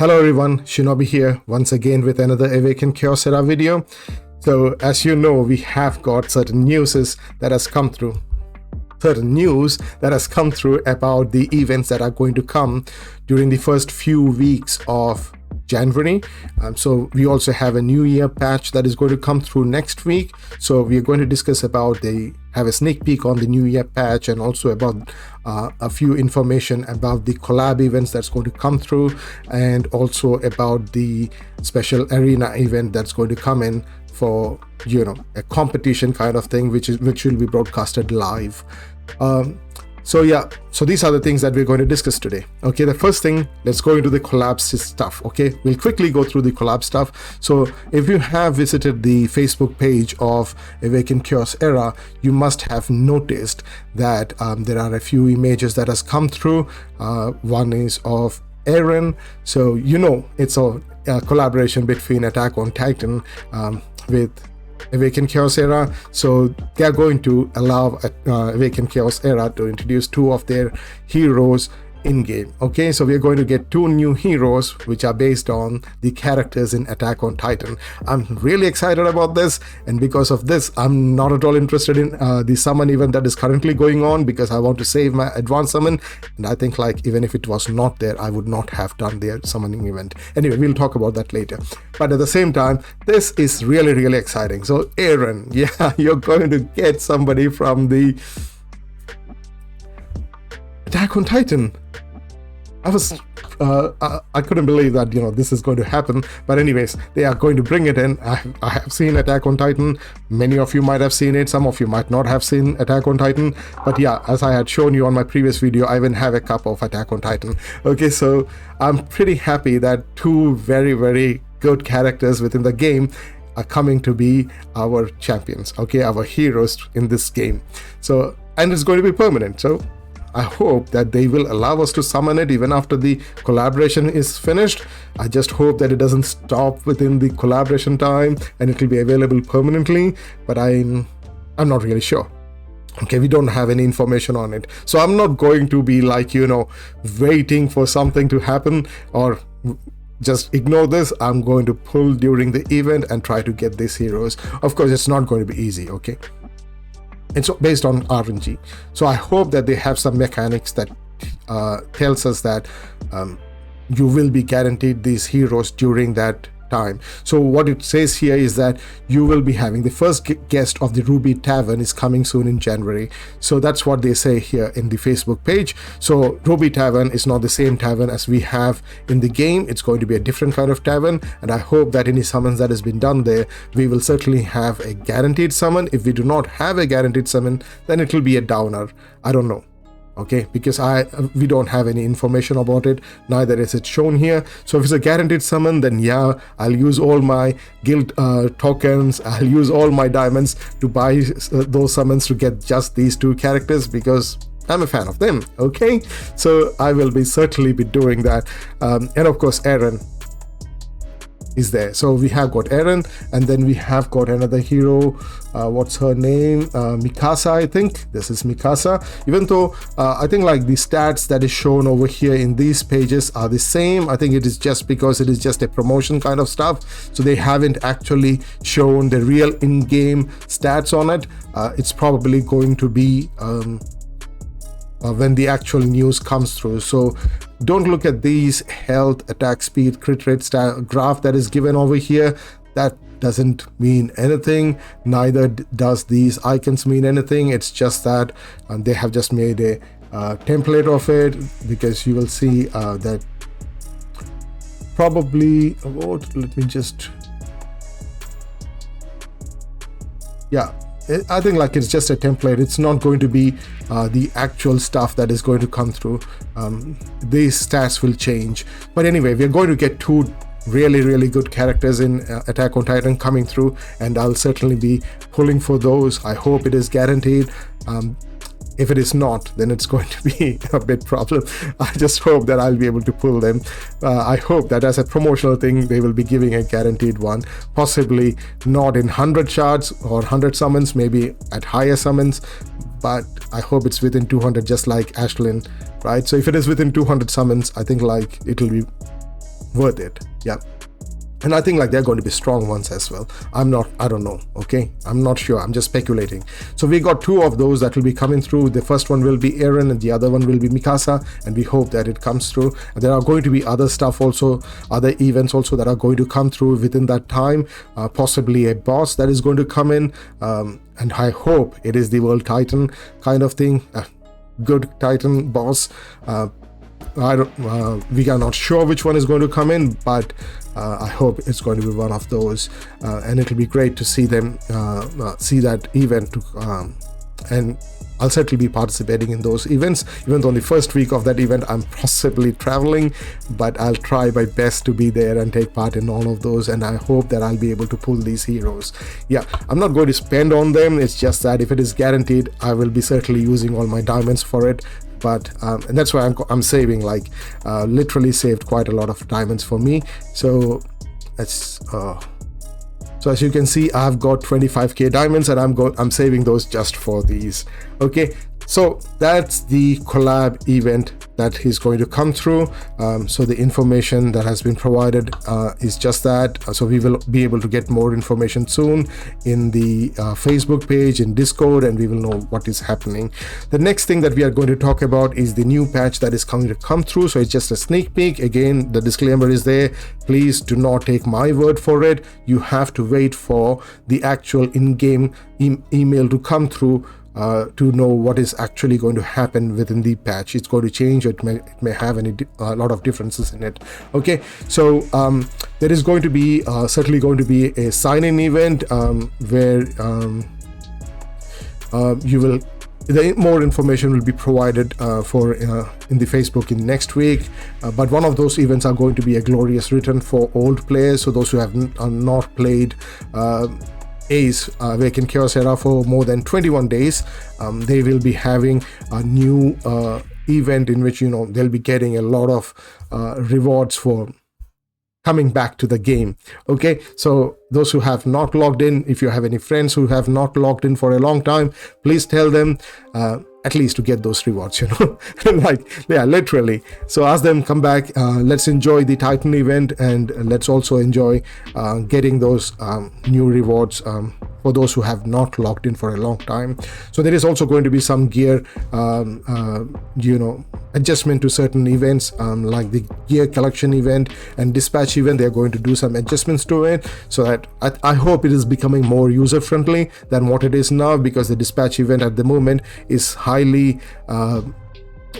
Hello everyone, Shinobi here once again with another Awaken Chaos Era video. So as you know, we have got certain news that has come through about the events that are going to come during the first few weeks of January. So we also have a New Year patch that is going to come through next week. So we are going to discuss have a sneak peek on the New Year patch, and also about a few information about the collab events that's going to come through, and also about the special arena event that's going to come in for, a competition kind of thing, which will be broadcasted live. So these are the things that we're going to discuss today. Okay, the first thing, let's go into the collab stuff. Okay, we'll quickly go through the collab stuff. So if you have visited the Facebook page of Awaken Chaos Era, you must have noticed that there are a few images that has come through. One is of Eren. So it's a collaboration between Attack on Titan with Awaken Chaos Era. So they are going to allow Awaken Chaos Era to introduce two of their heroes in game. Okay, so we are going to get two new heroes which are based on the characters in Attack on Titan. I'm really excited about this, and because of this I'm not at all interested in the summon event that is currently going on, because I want to save my advanced summon, and I think even if it was not there, I would not have done their summoning event. Anyway, we'll talk about that later. But at the same time, this is really exciting. So Eren, yeah, you're going to get somebody from the Attack on Titan. I couldn't believe that this is going to happen, but anyways, they are going to bring it in. I have seen Attack on Titan. Many of you might have seen it, some of you might not have seen Attack on Titan, but yeah, as I had shown you on my previous video, I even have a cup of Attack on Titan. Okay, so I'm pretty happy that two very good characters within the game are coming to be our champions, okay, our heroes in this game. So, and it's going to be permanent, so I hope that they will allow us to summon it even after the collaboration is finished. I just hope that it doesn't stop within the collaboration time and it will be available permanently, but I'm not really sure. Okay, we don't have any information on it, so I'm not going to be waiting for something to happen or just ignore this. I'm going to pull during the event and try to get these heroes. Of course, it's not going to be easy, okay? It's based on RNG, so I hope that they have some mechanics that tells us that you will be guaranteed these heroes during that time. So what it says here is that you will be having the first guest of the Ruby Tavern is coming soon in January. So that's what they say here in the Facebook page. So Ruby Tavern is not the same tavern as we have in the game. It's going to be a different kind of tavern, and I hope that any summons that has been done there, we will certainly have a guaranteed summon. If we do not have a guaranteed summon, then it will be a downer. I don't know. Okay, because we don't have any information about it, neither is it shown here. So if it's a guaranteed summon, then yeah, I'll use all my guild tokens, I'll use all my diamonds to buy those summons to get just these two characters, because I'm a fan of them. Okay, so I will certainly be doing that. And of course Eren is there. So we have got Eren, and then we have got another hero. What's her name? Mikasa, I think. This is Mikasa. Even though I think the stats that is shown over here in these pages are the same. I think it is just because it is just a promotion kind of stuff. So they haven't actually shown the real in-game stats on it. It's probably going to be when the actual news comes through. So don't look at these health, attack speed, crit rate graph that is given over here. That doesn't mean anything, neither does these icons mean anything. It's just that they have just made a template of it, because you will see that probably let me just, yeah, I think it's just a template. It's not going to be the actual stuff that is going to come through. These stats will change, but anyway, we're going to get two really good characters in Attack on Titan coming through, and I'll certainly be pulling for those. I hope it is guaranteed. If it is not, then it's going to be a bit problem. I just hope that I'll be able to pull them. I hope that as a promotional thing, they will be giving a guaranteed one, possibly not in 100 shards or 100 summons, maybe at higher summons, but I hope it's within 200, just like Ashlyn, right? So if it is within 200 summons, I think it will be worth it. Yeah. And I think like they're going to be strong ones as well. I don't know. Okay. I'm not sure. I'm just speculating. So we got 2 of those that will be coming through. The first one will be Eren and the other one will be Mikasa. And we hope that it comes through. And there are going to be other stuff also, other events also that are going to come through within that time. Possibly a boss that is going to come in. And I hope it is the World Titan kind of thing. Good Titan boss. We are not sure which one is going to come in, but I hope it's going to be one of those, and it'll be great to see them see that event, and I'll certainly be participating in those events. Even though on the first week of that event I'm possibly traveling, but I'll try my best to be there and take part in all of those, and I hope that I'll be able to pull these heroes. Yeah, I'm not going to spend on them. It's just that if it is guaranteed, I will be certainly using all my diamonds for it. But and that's why I'm saving, like literally saved quite a lot of diamonds for me. So that's so as you can see, I've got 25k diamonds, and I'm saving those just for these. Okay, so that's the collab event that is going to come through. So the information that has been provided is just that. So we will be able to get more information soon in the Facebook page, in Discord, and we will know what is happening. The next thing that we are going to talk about is the new patch that is going to come through. So it's just a sneak peek. Again, the disclaimer is there. Please do not take my word for it. You have to wait for the actual in-game email to come through to know what is actually going to happen within the patch. It's going to change. It may have a lot of differences in it. Okay, so there is going to be certainly going to be a sign-in event where more information will be provided for in the Facebook in next week. But one of those events are going to be a glorious return for old players. So those who have not played Awaken Chaos Era for more than 21 days, they will be having a new event in which they'll be getting a lot of rewards for coming back to the game. Okay, so those who have not logged in, if you have any friends who have not logged in for a long time, please tell them at least to get those rewards, like, yeah, literally. So ask them, come back, let's enjoy the Titan event, and let's also enjoy getting those new rewards for those who have not logged in for a long time. So there is also going to be some gear adjustment to certain events, like the gear collection event and dispatch event. They're going to do some adjustments to it, so that I hope it is becoming more user friendly than what it is now, because the dispatch event at the moment is highly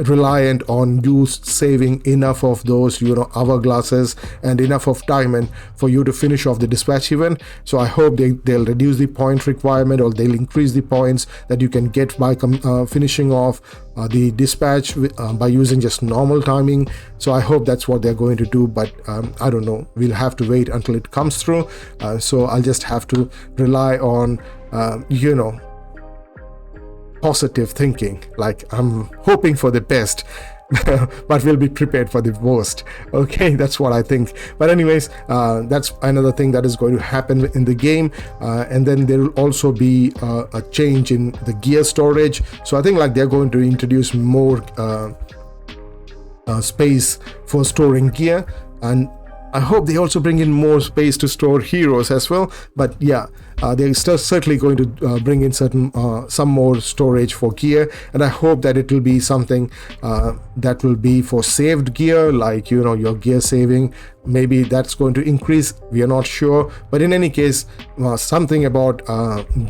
reliant on you saving enough of those hourglasses and enough of diamond for you to finish off the dispatch event. So I hope they'll reduce the point requirement, or they'll increase the points that you can get by finishing off the dispatch by using just normal timing. So I hope that's what they're going to do, but I don't know. We'll have to wait until it comes through. So I'll just have to rely on positive thinking. Like, I'm hoping for the best, but we'll be prepared for the worst. Okay, that's what I think. But anyways, that's another thing that is going to happen in the game. And then there will also be a change in the gear storage. So I think like they're going to introduce more space for storing gear, and I hope they also bring in more space to store heroes as well. But yeah, they're certainly going to bring in some more storage for gear, and I hope that it will be something that will be for saved gear, like your gear saving. Maybe that's going to increase, we are not sure, but in any case, something about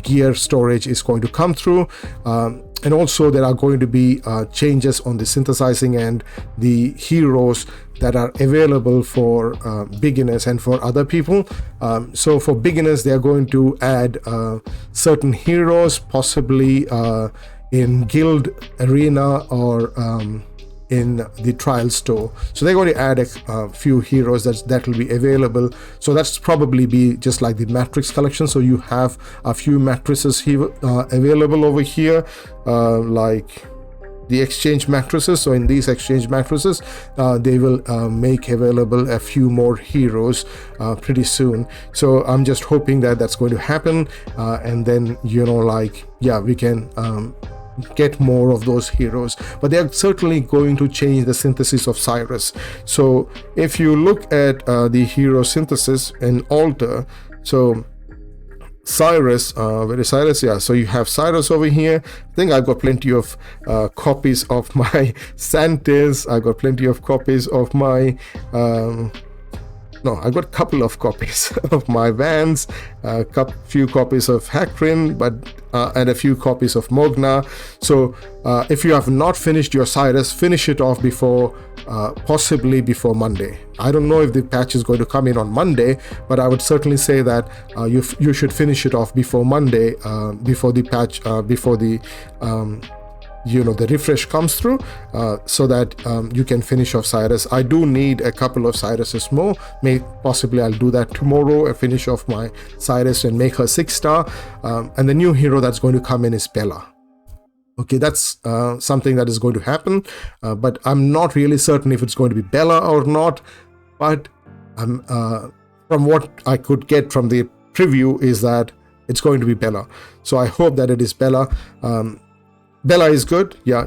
gear storage is going to come through. And also there are going to be changes on the synthesizing and the heroes that are available for beginners and for other people. So for beginners, they are going to add certain heroes, possibly in guild arena or in the trial store. So they're going to add a few heroes that will be available. So that's probably be just like the matrix collection. So you have a few matrices here available over here, like the exchange matrices. So in these exchange matrices, they will make available a few more heroes pretty soon. So I'm just hoping that that's going to happen, and then we can get more of those heroes, but they're certainly going to change the synthesis of Siress. So if you look at the hero synthesis in Alter, so Siress, where is Siress? Yeah, so you have Siress over here. I think I've got plenty of copies of my Santis. I've got plenty of copies of my no, I've got a couple of copies of my Vans, a few copies of Hakrin, and a few copies of Mogna. So if you have not finished your Siress, finish it off before, possibly before Monday. I don't know if the patch is going to come in on Monday, but I would certainly say that you should finish it off before Monday, before the patch, before the the refresh comes through, so that you can finish off Siress. I do need a couple of Siresses more. Possibly I'll do that tomorrow, finish off my Siress and make her 6-star. And the new hero that's going to come in is Bella. Okay, that's something that is going to happen, but I'm not really certain if it's going to be Bella or not. But from what I could get from the preview is that it's going to be Bella. So I hope that it is Bella. Bella is good. Yeah,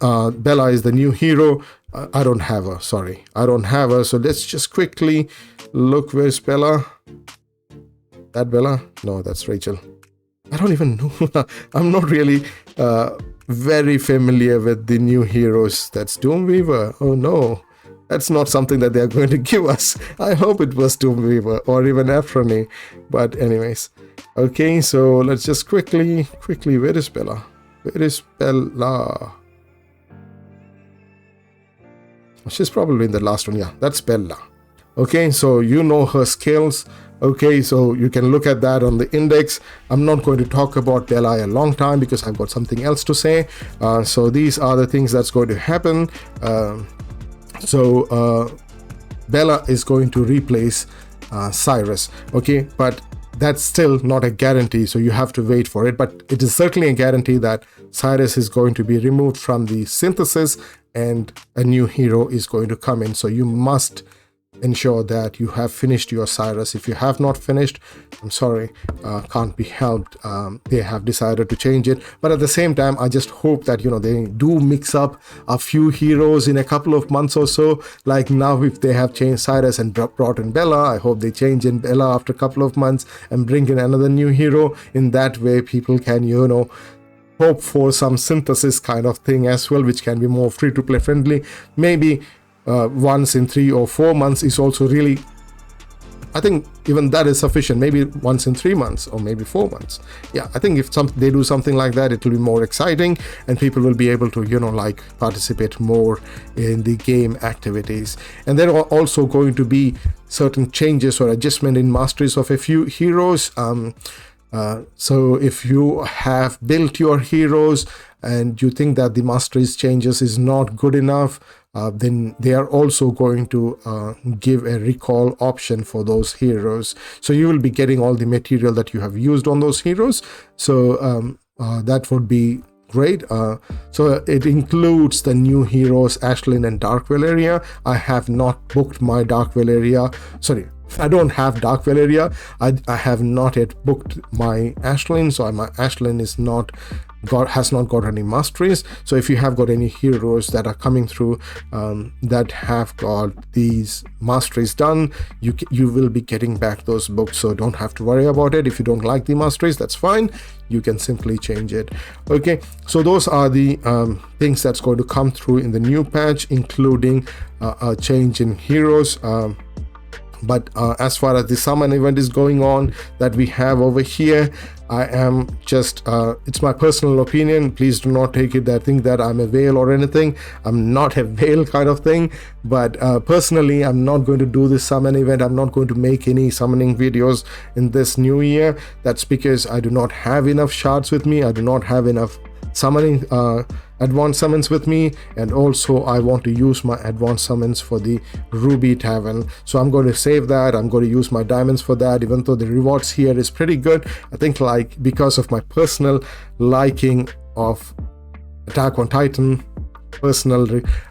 Bella is the new hero. I don't have her. Sorry, I don't have her. So let's just quickly look. Where's Bella? That Bella? No, that's Rachel. I don't even know. I'm not really very familiar with the new heroes. That's Doomweaver. Oh no, that's not something that they're going to give us. I hope it was Doomweaver or even Afrani. But anyways, okay. So let's just quickly. Where is Bella? Where is Bella? She's probably in the last one. Yeah, that's Bella. Okay, so you know her skills. Okay, so you can look at that on the index. I'm not going to talk about Bella a long time because I've got something else to say. So these are the things that's going to happen. Bella is going to replace Siress. Okay, but that's still not a guarantee, so you have to wait for it. But it is certainly a guarantee that Siress is going to be removed from the synthesis and a new hero is going to come in. So you must ensure that you have finished your Siress. If you have not finished, I'm sorry, can't be helped. They have decided to change it, but at the same time I just hope that they do mix up a few heroes in a couple of months or so. Like now, if they have changed Siress and brought in Bella, I hope they change in Bella after a couple of months and bring in another new hero. In that way people can hope for some synthesis kind of thing as well, which can be more free to play friendly. Maybe once in 3 or 4 months is also really, I think even that is sufficient. Maybe once in 3 months or maybe 4 months. Yeah, I think if they do something like that, it will be more exciting and people will be able to participate more in the game activities. And there are also going to be certain changes or adjustment in masteries of a few heroes. So if you have built your heroes and you think that the masteries changes is not good enough, then they are also going to give a recall option for those heroes. So you will be getting all the material that you have used on those heroes. So that would be great. So it includes the new heroes Ashlyn and Dark Valeria. I have not booked my Dark Valeria. Sorry, I don't have Dark Valeria. I have not yet booked my Ashlyn, so my Ashlyn has not got any masteries. So if you have got any heroes that are coming through that have got these masteries done, you will be getting back those books, so don't have to worry about it. If you don't like the masteries, that's fine, you can simply change it. Okay, so those are the things that's going to come through in the new patch, including a change in heroes. But as far as the summon event is going on that we have over here, I am just it's my personal opinion. Please do not take it that think that I'm a whale or anything. I'm not a whale kind of thing, but personally I'm not going to do this summon event. I'm not going to make any summoning videos in this new year. That's because I do not have enough shards with me. I do not have enough summoning advanced summons with me, and also I want to use my advanced summons for the Ruby Tavern. So I'm going to save that. I'm going to use my diamonds for that, even though the rewards here is pretty good. I think because of my personal liking of Attack on Titan, personal,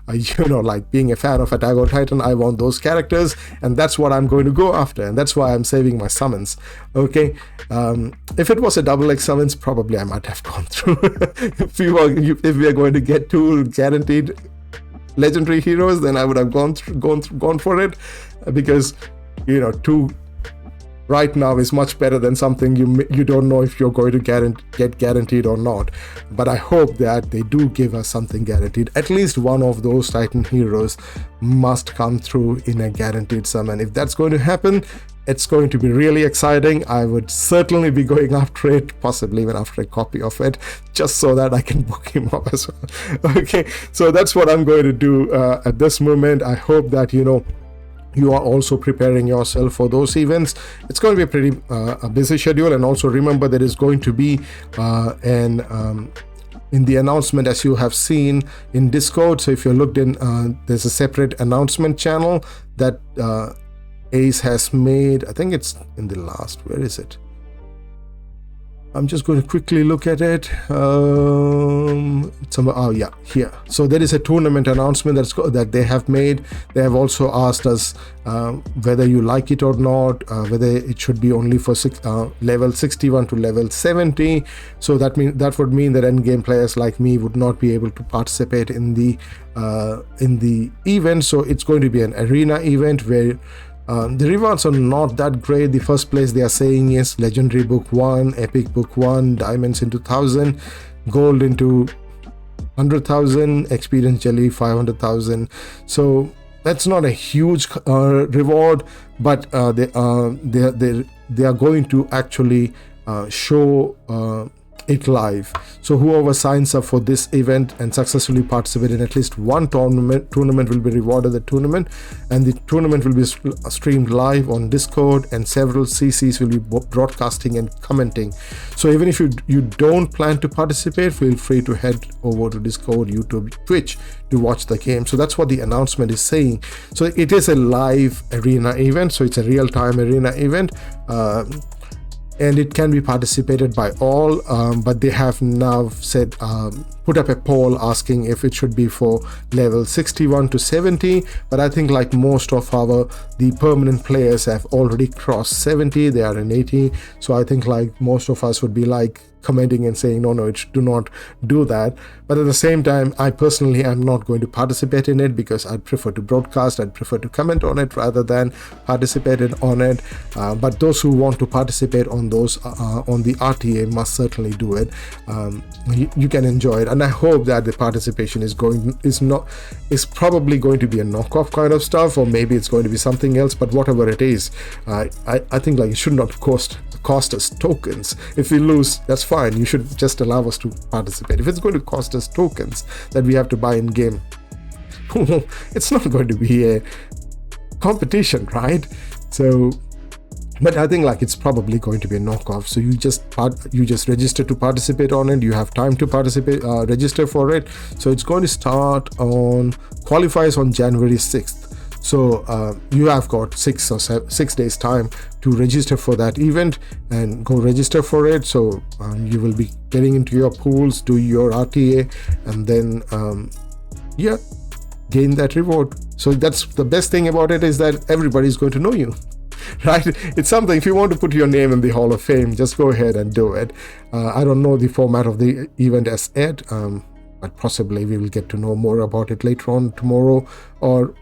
like being a fan of Attack on Titan, I want those characters, and that's what I'm going to go after, and that's why I'm saving my summons. Okay, if it was a double X summons, probably I might have gone through. if we are going to get 2 guaranteed legendary heroes, then I would have gone for it, because 2 right now is much better than something you don't know if you're going to get guaranteed or not. But I hope that they do give us something guaranteed. At least one of those Titan heroes must come through in a guaranteed summon. If that's going to happen, it's going to be really exciting. I would certainly be going after it, possibly even after a copy of it, just so that I can book him up as well. Okay, so that's what I'm going to do at this moment. I hope that you are also preparing yourself for those events. It's going to be a pretty a busy schedule, and also remember there is going to be in the announcement, as you have seen in Discord. So if you looked in, there's a separate announcement channel that Ace has made. I think it's in the last, where is it? I'm just going to quickly look at it. Yeah, here. So there is a tournament announcement that they have made. They have also asked us whether you like it or not, whether it should be only for level 61 to level 70. So that would mean that endgame players like me would not be able to participate in the event. So it's going to be an arena event where the rewards are not that great. The first place they are saying is Legendary Book 1, Epic Book 1, Diamonds into 1000, Gold into 100,000, Experience Jelly 500,000. So that's not a huge reward, but they are going to actually show it live. So whoever signs up for this event and successfully participate in at least one tournament will be rewarded the tournament, and the tournament will be streamed live on Discord, and several CCs will be broadcasting and commenting. So even if you don't plan to participate, feel free to head over to Discord, YouTube, Twitch to watch the game. So that's what the announcement is saying. So it is a live arena event, so it's a real-time arena event, and it can be participated by all, but they have now said put up a poll asking if it should be for level 61 to 70, but I think like most of the permanent players have already crossed 70. They are in 80, so I think like most of us would be like commenting and saying no, do not do that. But at the same time, I personally am not going to participate in it, because I'd prefer to broadcast, I'd prefer to comment on it rather than participate on it. But those who want to participate on those on the RTA must certainly do it. You can enjoy it, and I hope that the participation is probably going to be a knockoff kind of stuff, or maybe it's going to be something else. But whatever it is, I think like it should not cost us tokens. If we lose, that's fine. You should just allow us to participate. If it's going to cost us tokens that we have to buy in game, it's not going to be a competition, right? So, but I think like it's probably going to be a knockoff. So you just register to participate on it. You have time to participate, register for it. So it's going to start qualifies on January 6th. So you have got 6 days time to register for that event, and go register for it. So you will be getting into your pools, do your RTA, and then gain that reward. So that's the best thing about it, is that everybody's going to know you. Right? It's something, if you want to put your name in the Hall of Fame, just go ahead and do it. I don't know the format of the event as yet, but possibly we will get to know more about it later on tomorrow, or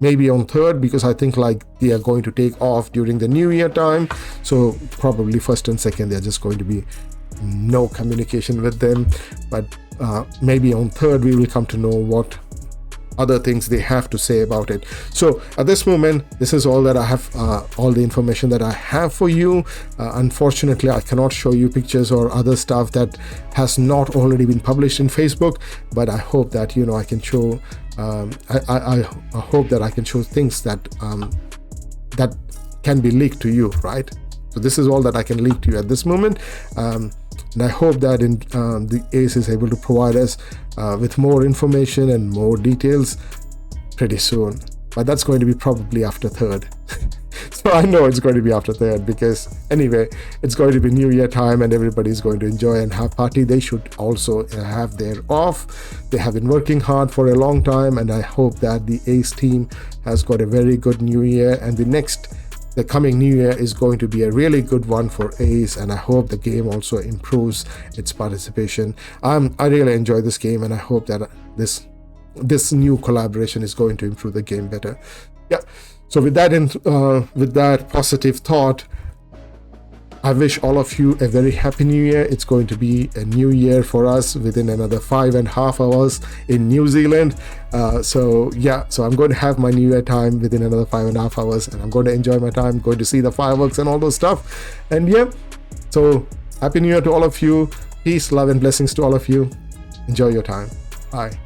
maybe on 3rd, because I think like they are going to take off during the New Year time. So probably 1st and 2nd there are just going to be no communication with them, but maybe on 3rd we will come to know what other things they have to say about it. So at this moment, this is all that I have, all the information that I have for you. Unfortunately, I cannot show you pictures or other stuff that has not already been published in Facebook, but I hope that I can show I hope that I can show things that that can be leaked to you, right? So this is all that I can leak to you at this moment, and I hope that the Ace is able to provide us with more information and more details pretty soon, but that's going to be probably after 3rd. So I know it's going to be after that, because anyway, it's going to be New Year time and everybody's going to enjoy and have party. They should also have their off. They have been working hard for a long time, and I hope that the Ace team has got a very good New Year, and the coming New Year is going to be a really good one for Ace, and I hope the game also improves its participation. I really enjoy this game, and I hope that this new collaboration is going to improve the game better. Yeah. So with that positive thought, I wish all of you a very happy New Year. It's going to be a new year for us within another 5.5 hours in New Zealand. So I'm going to have my New Year time within another 5.5 hours, and I'm going to enjoy my time, going to see the fireworks and all those stuff. And yeah, so happy New Year to all of you. Peace, love, and blessings to all of you. Enjoy your time. Bye.